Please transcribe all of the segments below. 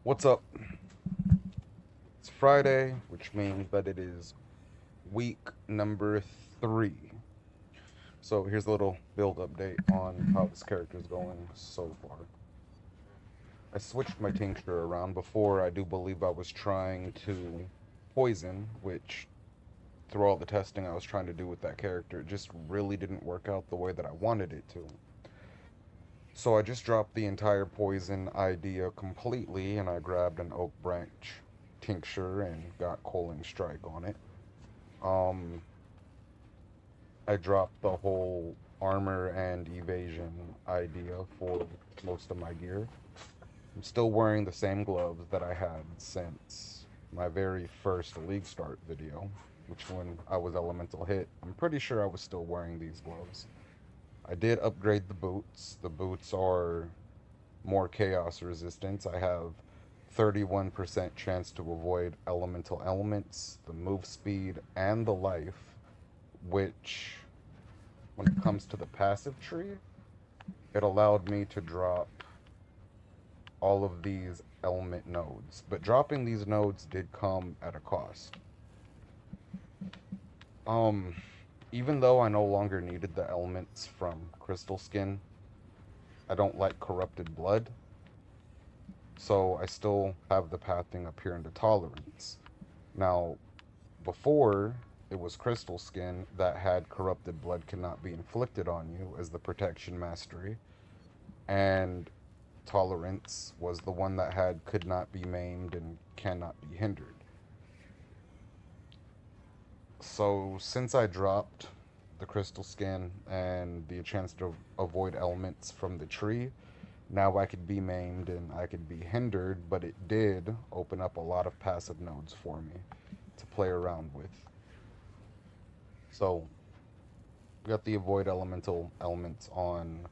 What's up? It's Friday, which means that it is week number 3. So here's a little build update on how this character is going so far. I switched my tincture around. Before, I do believe I was trying to poison, which through all the testing I was trying to do with that character, it just really didn't work out the way that I wanted it to. So I just dropped the entire poison idea completely, and I grabbed an oak branch tincture and got Coaling Strike on it. Um, I dropped the whole armor and evasion idea for most of my gear. I'm still wearing the same gloves that I had since my very first League Start video, which when I was Elemental Hit, I'm pretty sure I was still wearing these gloves. I did upgrade the boots. The boots are more chaos resistance. I have 31% chance to avoid elemental elements, the move speed, and the life, which, when it comes to the passive tree, it allowed me to drop all of these element nodes. But dropping these nodes did come at a cost. Um, Even though I no longer needed the elements from Crystal Skin, I don't like corrupted blood, so I still have the pathing up here into tolerance. Now, before, it was Crystal Skin that had corrupted blood cannot be inflicted on you as the protection mastery, and Tolerance was the one that had could not be maimed and cannot be hindered. So since I dropped the Crystal Skin and the chance to avoid elements from the tree, now I could be maimed and I could be hindered, but it did open up a lot of passive nodes for me to play around with. So we got the avoid elemental elements on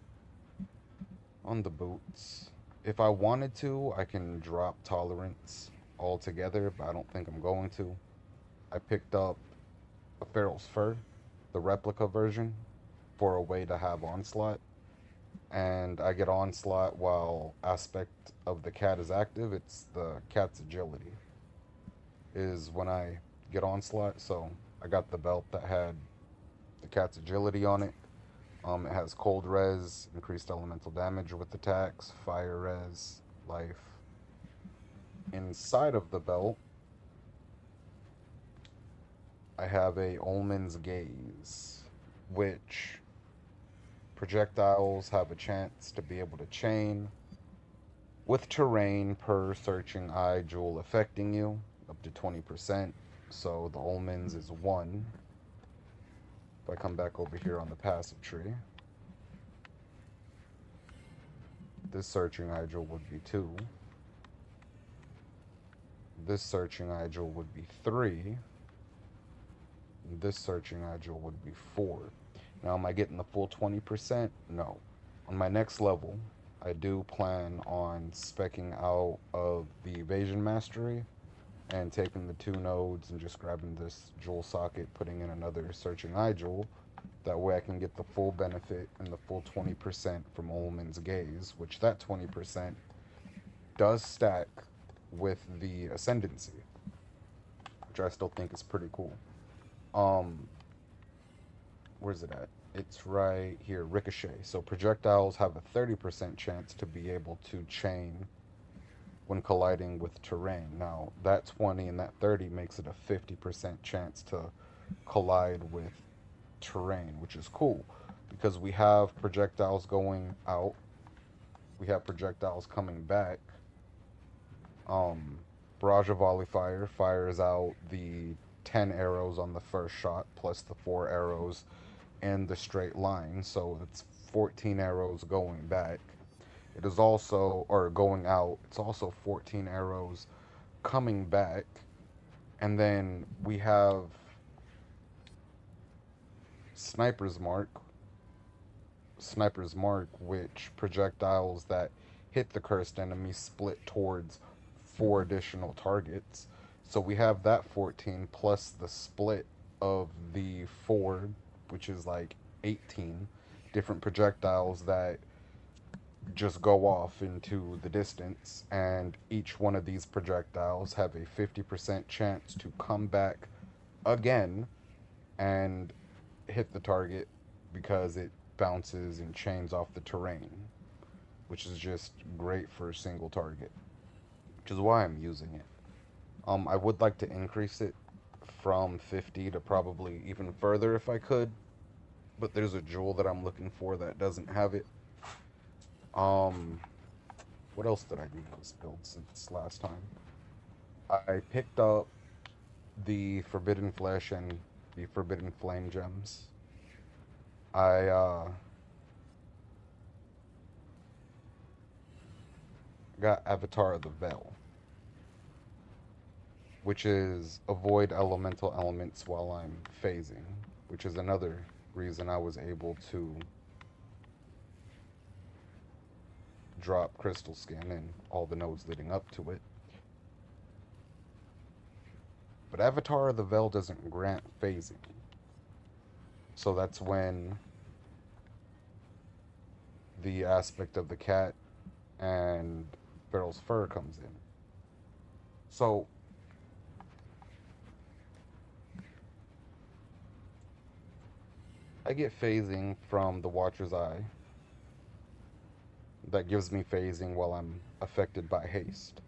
the boots. If I wanted to, I can drop tolerance altogether, but I don't think I'm going to. I picked up a Feral's Fur, the replica version, for a way to have onslaught, and I get onslaught while aspect of the cat is active. It's the cat's agility is when I get onslaught. So I got the belt that had the cat's agility on it. It has cold res, increased elemental damage with attacks, fire res, life. Inside of the belt, I have a Ullman's Gaze, which projectiles have a chance to be able to chain with terrain per searching eye jewel affecting you up to 20%. So the Ullman's is 1. If I come back over here on the passive tree, this searching eye jewel would be 2. This searching eye jewel would be 3. This searching eye jewel would be 4. Now, am I getting the full 20%? No. On my next level, I do plan on specking out of the evasion mastery and taking the 2 nodes and just grabbing this jewel socket, putting in another searching eye jewel. That way I can get the full benefit and the full 20% from Ullman's Gaze, which that 20% does stack with the Ascendancy, which I still think is pretty cool. Um, where's it at? It's right here, Ricochet. So projectiles have a 30% chance to be able to chain when colliding with terrain. Now, that 20 and that 30 makes it a 50% chance to collide with terrain, which is cool because we have projectiles going out, we have projectiles coming back. Um, Barrage of Volley fires out the 10 arrows on the first shot plus the 4 arrows in the straight line, so it's 14 arrows going back. It is also, or going out, it's also 14 arrows coming back. And then we have Sniper's Mark, Sniper's Mark, which projectiles that hit the cursed enemy split towards 4 additional targets. So we have that 14 plus the split of the 4, which is like 18 different projectiles that just go off into the distance, and each one of these projectiles have a 50% chance to come back again and hit the target because it bounces and chains off the terrain, which is just great for a single target, which is why I'm using it. I would like to increase it from 50 to probably even further if I could, but there's a jewel that I'm looking for that doesn't have it. Um, what else did I do with this build since last time? I picked up the Forbidden Flesh and the Forbidden Flame gems. I got Avatar of the Veil, which is avoid elemental elements while I'm phasing, which is another reason I was able to drop Crystal Skin and all the nodes leading up to it. But Avatar of the Veil doesn't grant phasing. So that's when the aspect of the cat and Beryl's fur comes in. So I get phasing from the Watcher's Eye. That gives me phasing while I'm affected by haste.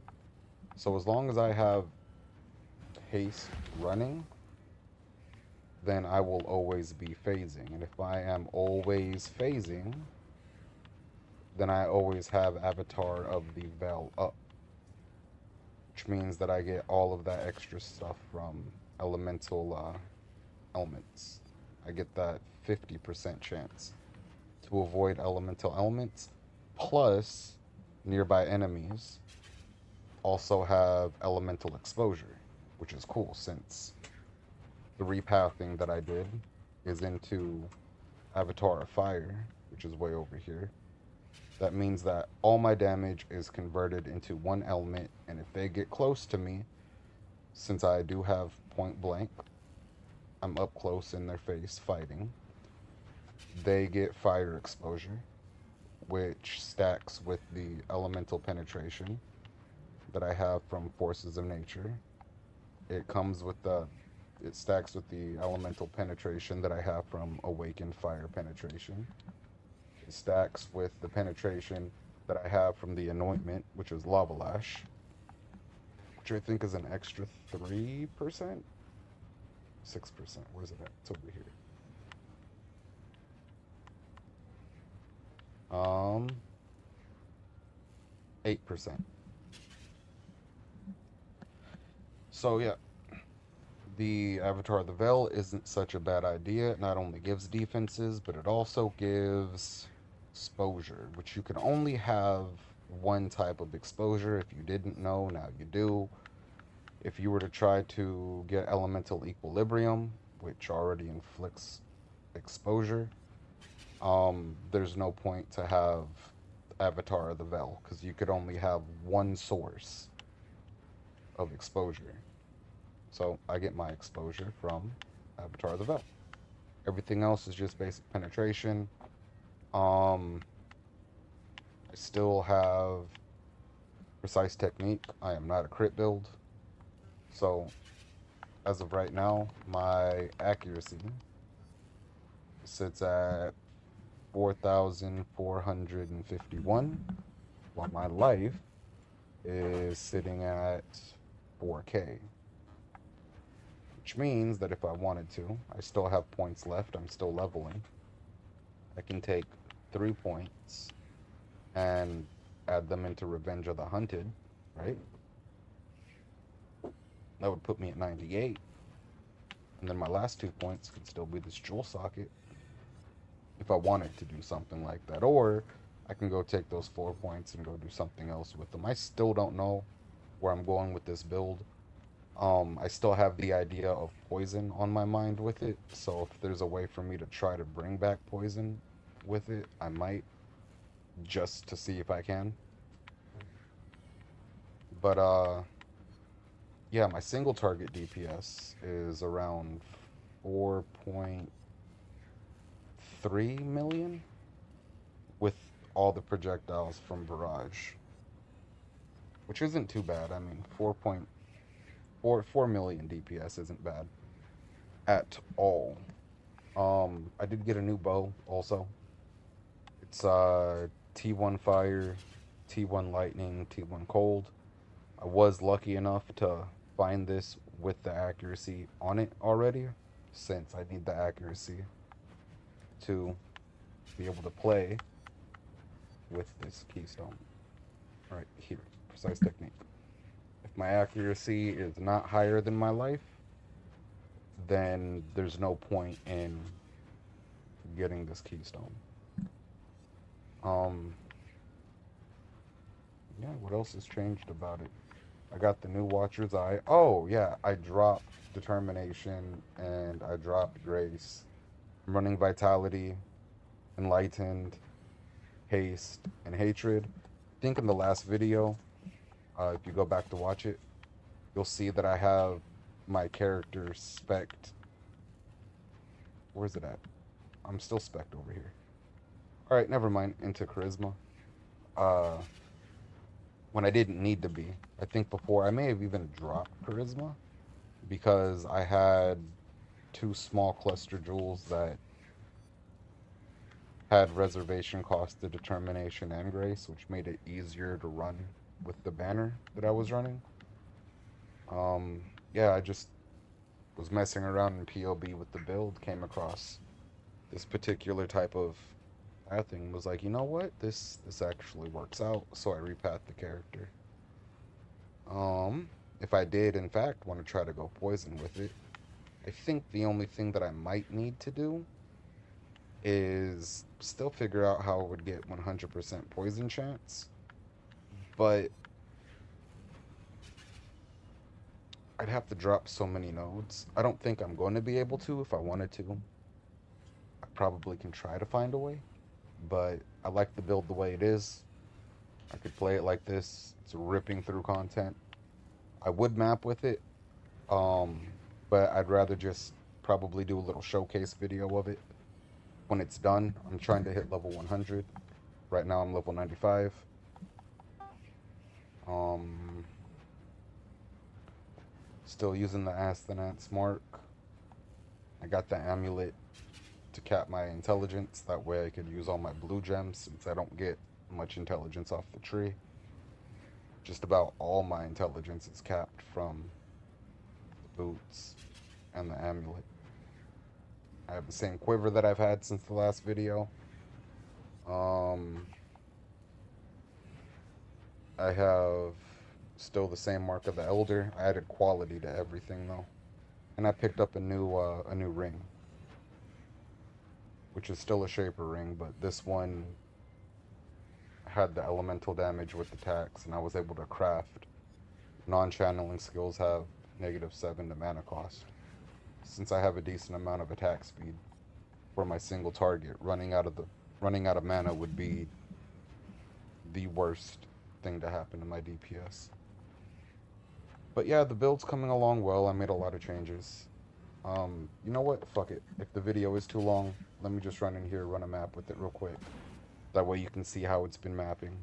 So as long as I have haste running, then I will always be phasing. And if I am always phasing, then I always have Avatar of the Veil up, which means that I get all of that extra stuff from elemental elements. I get that 50% chance to avoid elemental elements, plus nearby enemies also have elemental exposure, which is cool since the repathing that I did is into Avatar of Fire, which is way over here. That means that all my damage is converted into one element, and if they get close to me, since I do have point blank, I'm up close in their face fighting, they get fire exposure, which stacks with the elemental penetration that I have from Forces of Nature. It stacks with the elemental penetration that I have from Awakened Fire penetration. It stacks with the penetration that I have from the Anointment, which is Lava Lash, which I think is an extra 3%? 6%. Where's it at? It's over here. 8%. So yeah, the Avatar of the Veil isn't such a bad idea. It not only gives defenses, but it also gives exposure, which you can only have one type of exposure. If you didn't know, now you do. If you were to try to get Elemental Equilibrium, which already inflicts exposure, there's no point to have Avatar of the Veil, because you could only have one source of exposure. So I get my exposure from Avatar of the Veil. Everything else is just basic penetration. I still have precise technique. I am not a crit build. So as of right now, my accuracy sits at 4,451, while my life is sitting at 4K. Which means that if I wanted to, I still have points left, I'm still leveling. I can take 3 points and add them into Revenge of the Hunted, right? That would put me at 98. And then my last 2 points could still be this jewel socket if I wanted to do something like that. Or I can go take those 4 points and go do something else with them. I still don't know where I'm going with this build. I still have the idea of poison on my mind with it, so if there's a way for me to try to bring back poison with it, I might, just to see if I can. But yeah, my single target DPS is around 4.3 million with all the projectiles from Barrage, which isn't too bad. I mean, 4 million DPS isn't bad at all. I did get a new bow also. It's T1 Fire, T1 Lightning, T1 Cold. I was lucky enough to find this with the accuracy on it already, since I need the accuracy to be able to play with this keystone. Right here, precise technique. If my accuracy is not higher than my life, then there's no point in getting this keystone. Yeah, what else has changed about it? I got the new Watcher's Eye. Oh, yeah, I dropped Determination and I dropped Grace. I'm running Vitality, Enlightened, Haste, and Hatred. I think in the last video, if you go back to watch it, you'll see that I have my character spec'd. Where's it at? I'm still spec'd over here. Alright, never mind. Into Charisma. When I didn't need to be. I think before I may have even dropped Charisma because I had 2 small cluster jewels that had reservation cost to Determination and Grace, which made it easier to run with the banner that I was running. Yeah, I just was messing around in POB with the build, came across this particular type of pathing, was like, you know what, this actually works out, so I repath the character. If I did in fact want to try to go poison with it, I think the only thing that I might need to do is still figure out how I would get 100% poison chance, but I'd have to drop so many nodes. I don't think I'm going to be able to. If I wanted to, I probably can try to find a way, but I like the build the way it is. I could play it like this. It's ripping through content. I would map with it, but I'd rather just probably do a little showcase video of it when it's done. I'm trying to hit level 100. Right now I'm level 95. Still using the Astronauts mark. I got the amulet to cap my intelligence. That way I could use all my blue gems since I don't get much intelligence off the tree. Just about all my intelligence is capped from the boots and the amulet. I have the same quiver that I've had since the last video. I have still the same mark of the Elder. I added quality to everything though, and I picked up a new ring, which is still a Shaper ring, but this one had the elemental damage with attacks, and I was able to craft non-channeling skills have -7 to mana cost. Since I have a decent amount of attack speed for my single target, running out of mana would be the worst thing to happen to my DPS. But yeah, the build's coming along well. I made a lot of changes. You know what? Fuck it. If the video is too long, let me just run in here, run a map with it real quick. That way you can see how it's been mapping.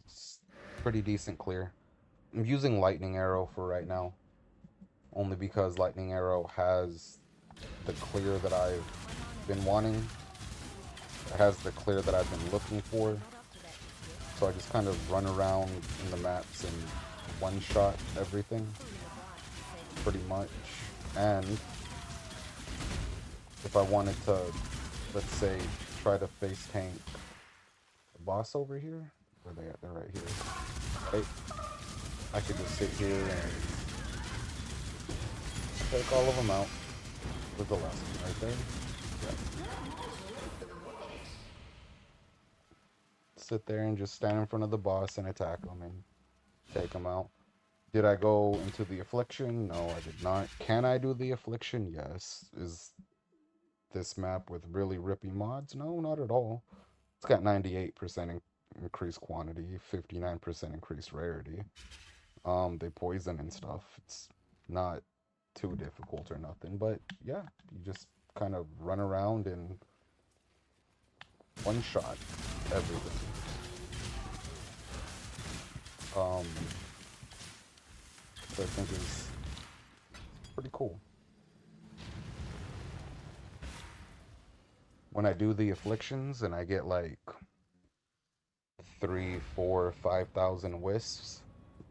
It's pretty decent clear. I'm using Lightning Arrow for right now, only because Lightning Arrow has the clear that I've been wanting. It has the clear that I've been looking for. So I just kind of run around in the maps and one-shot everything, pretty much. And if I wanted to, let's say, try to face tank the boss over here, where they at? They're right here. Right? I could just sit here and take all of them out with the last one right there. Yeah. Sit there and just stand in front of the boss and attack them and take them out. Did I go into the Affliction? No, I did not. Can I do the Affliction? Yes. Is this map with really rippy mods? No, not at all. It's got 98% increased quantity, 59% increased rarity. They poison and stuff. It's Not too difficult or nothing, but yeah, you just kind of run around and one shot everything. Um, so I think is pretty cool. When I do the afflictions and I get like 3, 4, 5,000 wisps,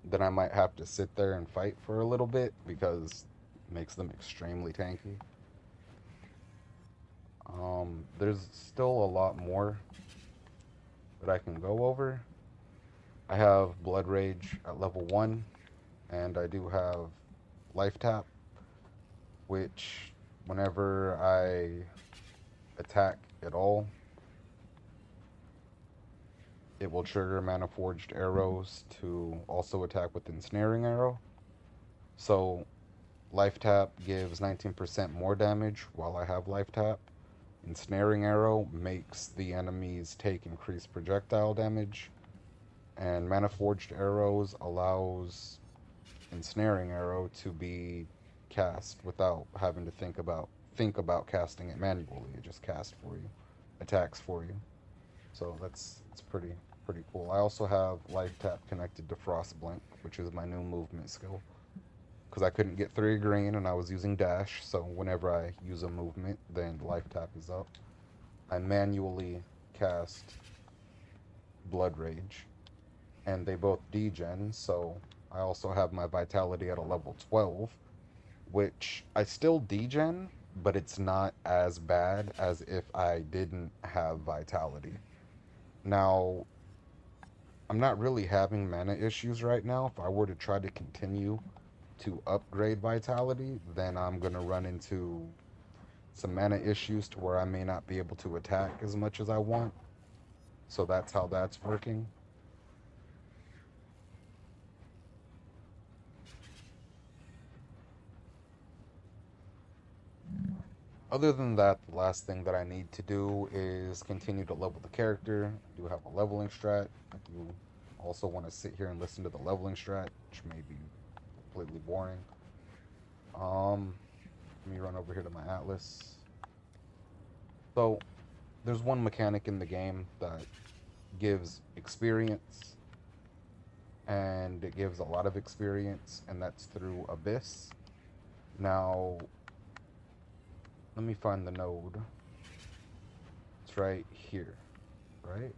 then I might have to sit there and fight for a little bit because it makes them extremely tanky. There's still a lot more that I can go over. I have Blood Rage at level 1, and I do have Life Tap, which whenever I attack at all, it will trigger Mana Forged Arrows to also attack with Ensnaring Arrow. So Life Tap gives 19% more damage while I have Life Tap. Ensnaring Arrow makes the enemies take increased projectile damage. And Mana Forged Arrows allows Ensnaring Arrow to be cast without having to think about casting it manually. It just casts for you, attacks for you. So that's it's pretty cool. I also have Life Tap connected to Frost Blink, which is my new movement skill. Because I couldn't get 3 green and I was using dash, so whenever I use a movement, then Life Tap is up. I manually cast Blood Rage, and they both degen, so I also have my Vitality at a level 12, which I still degen, but it's not as bad as if I didn't have Vitality. Now, I'm not really having mana issues right now. If I were to try to continue to upgrade Vitality, then I'm going to run into some mana issues to where I may not be able to attack as much as I want. So that's how that's working. Other than that, the last thing that I need to do is continue to level the character. I do have a leveling strat. I do also want to sit here and listen to the leveling strat, which may be completely boring. Let me run over here to my atlas. So, there's one mechanic in the game that gives experience, and it gives a lot of experience, and that's through Abyss. Now, let me find the node. It's right here, right?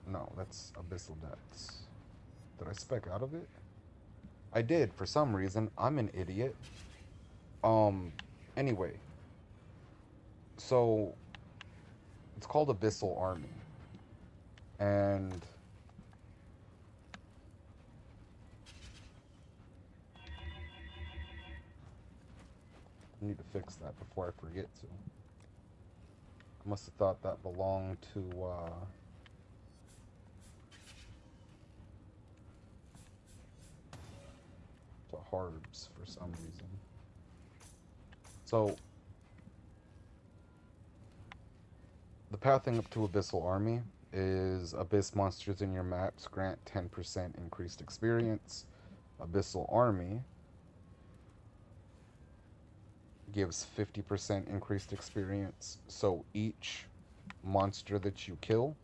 No, that's Abyssal Depths. Did I spec out of it? I did, for some reason. I'm an idiot. Um, anyway. So, it's called Abyssal Army. And I need to fix that before I forget to. I must have thought that belonged to Harbs for some reason. So, the pathing up to Abyssal Army is Abyss monsters in your maps grant 10% increased experience. Abyssal Army gives 50% increased experience. So each monster that you kill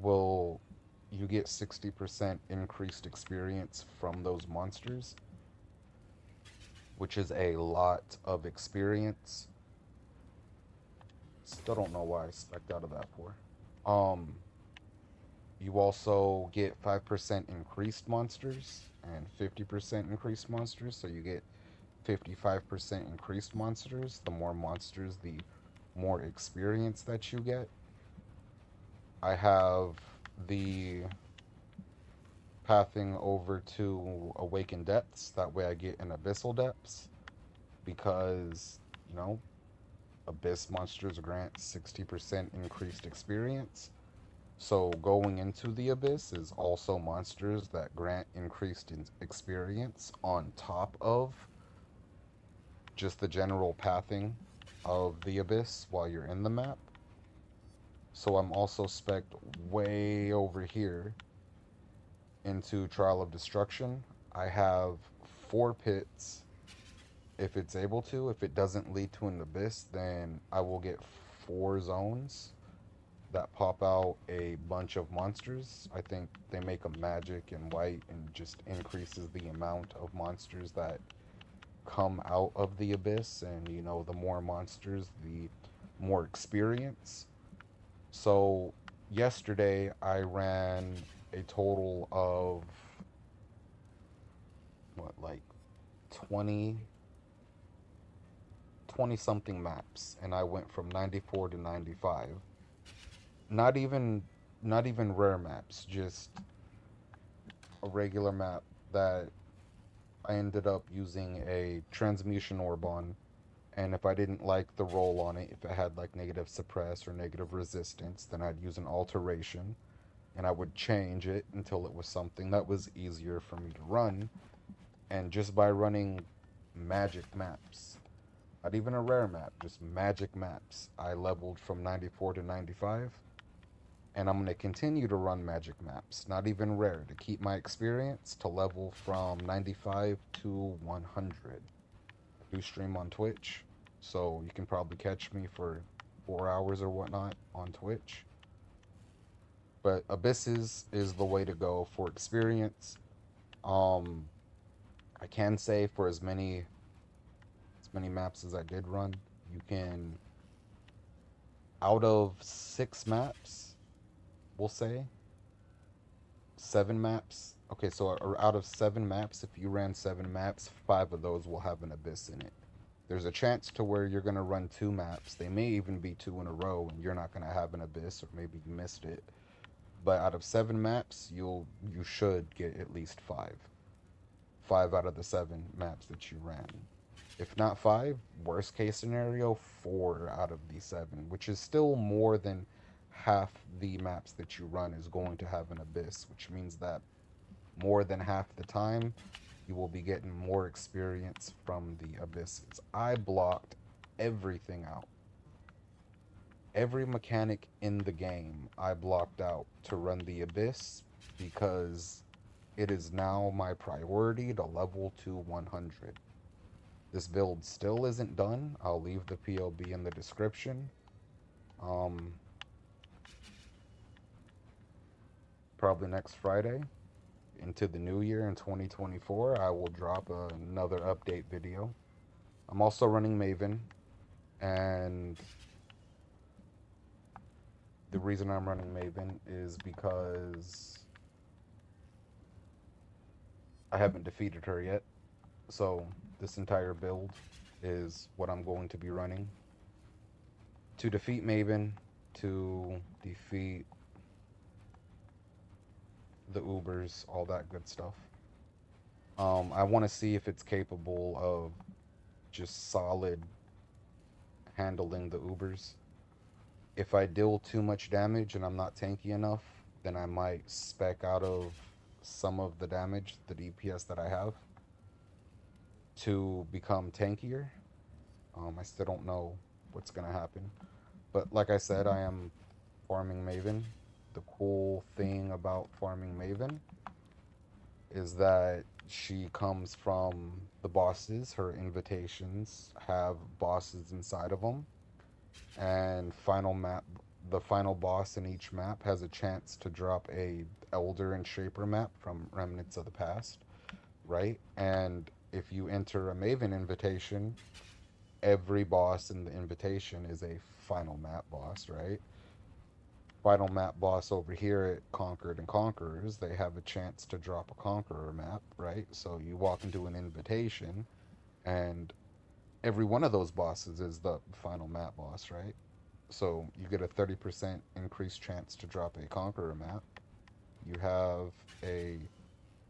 will you get 60% increased experience from those monsters, which is a lot of experience. Still don't know why I specced out of that for. Um, you also get 5% increased monsters and 50% increased monsters, so you get 55% increased monsters. The more monsters, the more experience that you get. I have the pathing over to Awaken Depths. That way I get an Abyssal Depths because, you know, Abyss monsters grant 60% increased experience. So going into the Abyss is also monsters that grant increased experience on top of just the general pathing of the Abyss while you're in the map. So I'm also spec'd way over here into Trial of Destruction. I have 4 pits if it's able to. If it doesn't lead to an abyss, then I will get 4 zones that pop out a bunch of monsters. I think they make them magic and white and just increases the amount of monsters that come out of the abyss. And you know, the more monsters, the more experience. So yesterday I ran a total of what, like 20 20 something maps, and I went from 94 to 95. Not even not even rare maps, just a regular map that I ended up using a transmutation orb on. And if I didn't like the roll on it, if it had like negative suppress or negative resistance, then I'd use an alteration and I would change it until it was something that was easier for me to run. And just by running magic maps, not even a rare map, just magic maps, I leveled from 94 to 95. And I'm going to continue to run magic maps, not even rare, to keep my experience to level from 95 to 100. I do stream on Twitch, so you can probably catch me for 4 hours or whatnot on Twitch. But Abysses is the way to go for experience. Um, I can say for as many maps as I did run, you can, out of 6 maps, we'll say 7 maps. Okay, so out of 7 maps, if you ran 7 maps, 5 of those will have an abyss in it. There's a chance to where you're gonna run 2 maps. They may even be 2 in a row, and you're not gonna have an abyss, or maybe you missed it. But out of 7 maps, you should get at least 5. 5 out of the 7 maps that you ran. If not 5, worst case scenario, 4 out of the 7, which is still more than half the maps that you run is going to have an abyss, which means that more than half the time you will be getting more experience from the abysses. I blocked everything out. Every mechanic in the game I blocked out to run the abyss because it is now my priority to level to 100. This build still isn't done. I'll leave the POB in the description. Um, Probably next Friday into the new year in 2024, I will drop another update video. I'm also running Maven, and the reason I'm running Maven is because I haven't defeated her yet. So this entire build is what I'm going to be running to defeat Maven, to defeat the Ubers, all that good stuff. I want to see if it's capable of just solid handling the Ubers. If I deal too much damage and I'm not tanky enough, then I might spec out of some of the damage, the DPS that I have, to become tankier. I still don't know what's going to happen. But like I said, I am farming Maven. The cool thing about farming Maven is that she comes from the bosses. Her invitations have bosses inside of them. And the final boss in each map has a chance to drop a Elder and Shaper map from Remnants of the Past, right? And if you enter a Maven invitation, every boss in the invitation is a final map boss, right? Final map boss over here at Conquered and Conquerors, they have a chance to drop a Conqueror map, right? So you walk into an invitation, and every one of those bosses is the final map boss, right? So you get a 30% increased chance to drop a Conqueror map. You have a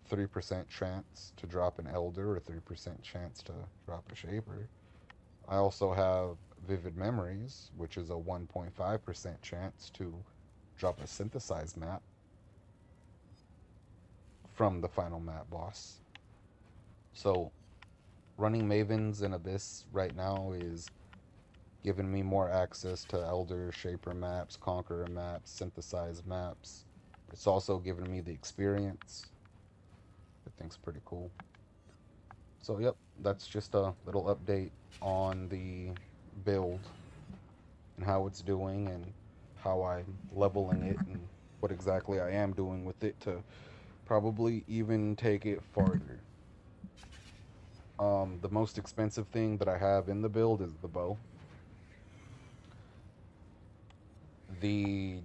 3% chance to drop an Elder, or 3% chance to drop a Shaper. I also have Vivid Memories, which is a 1.5% chance to drop a synthesized map from the final map boss. So running Mavens in Abyss right now is giving me more access to Elder, Shaper maps, Conqueror maps, synthesized maps. It's also giving me the experience. I think's pretty cool. So yep, that's just a little update on the build and how it's doing and how I'm leveling it and what exactly I am doing with it to probably even take it farther. The most expensive thing that I have in the build is the bow. The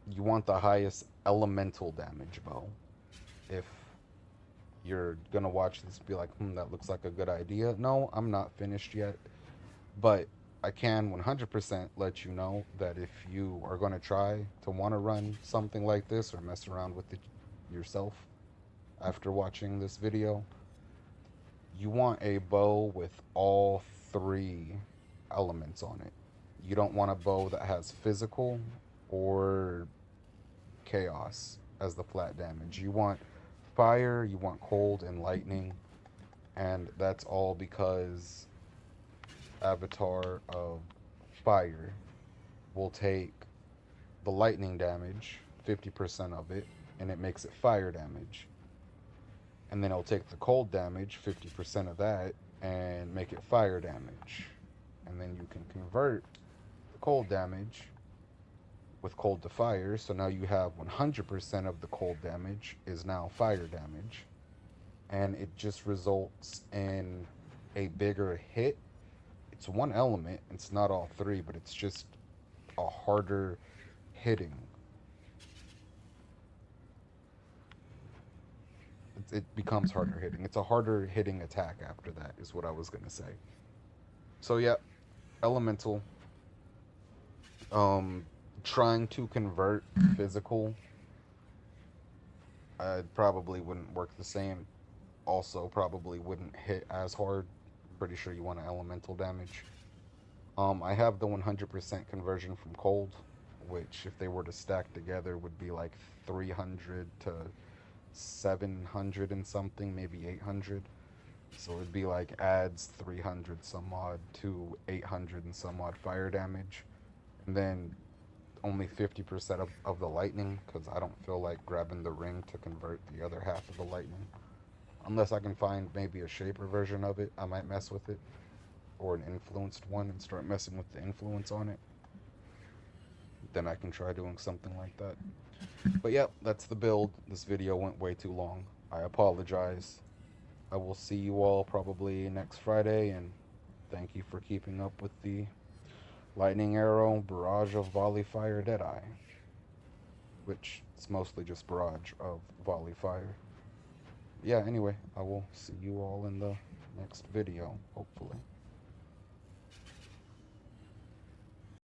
You want the highest elemental damage bow. If you're gonna watch this, be like, that looks like a good idea. No, I'm not finished yet, but I can 100% let you know that if you are gonna try to want to run something like this or mess around with it yourself after watching this video, you want a bow with all three elements on it. You don't want a bow that has physical or chaos as the flat damage. You want fire, you want cold and lightning, and that's all because Avatar of Fire will take the lightning damage, 50% of it, and it makes it fire damage. And then it'll take the cold damage, 50% of that, and make it fire damage. And then you can convert the cold damage with cold to fire, so now you have 100% of the cold damage is now fire damage. And it just results in a bigger hit. It's one element, it's not all three, but it's just a harder hitting. It becomes harder hitting. It's a harder hitting attack after that, is what I was going to say. So, yeah, elemental. Trying to convert physical, I probably wouldn't work the same. Also, probably wouldn't hit as hard. Pretty sure you want an elemental damage. I have the 100% conversion from cold, which if they were to stack together would be like 300 to 700 and something, maybe 800. So it'd be like adds 300 some odd to 800 and some odd fire damage. And then only 50% of the lightning, because I don't feel like grabbing the ring to convert the other half of the lightning. Unless I can find maybe a shaper version of it, I might mess with it. Or an influenced one and start messing with the influence on it. Then I can try doing something like that. But yeah, that's the build. This video went way too long. I apologize. I will see you all probably next Friday, and thank you for keeping up with the Lightning Arrow, Barrage of Volley Fire, Deadeye. Which is mostly just Barrage of Volley Fire. Yeah, anyway, I will see you all in the next video, hopefully.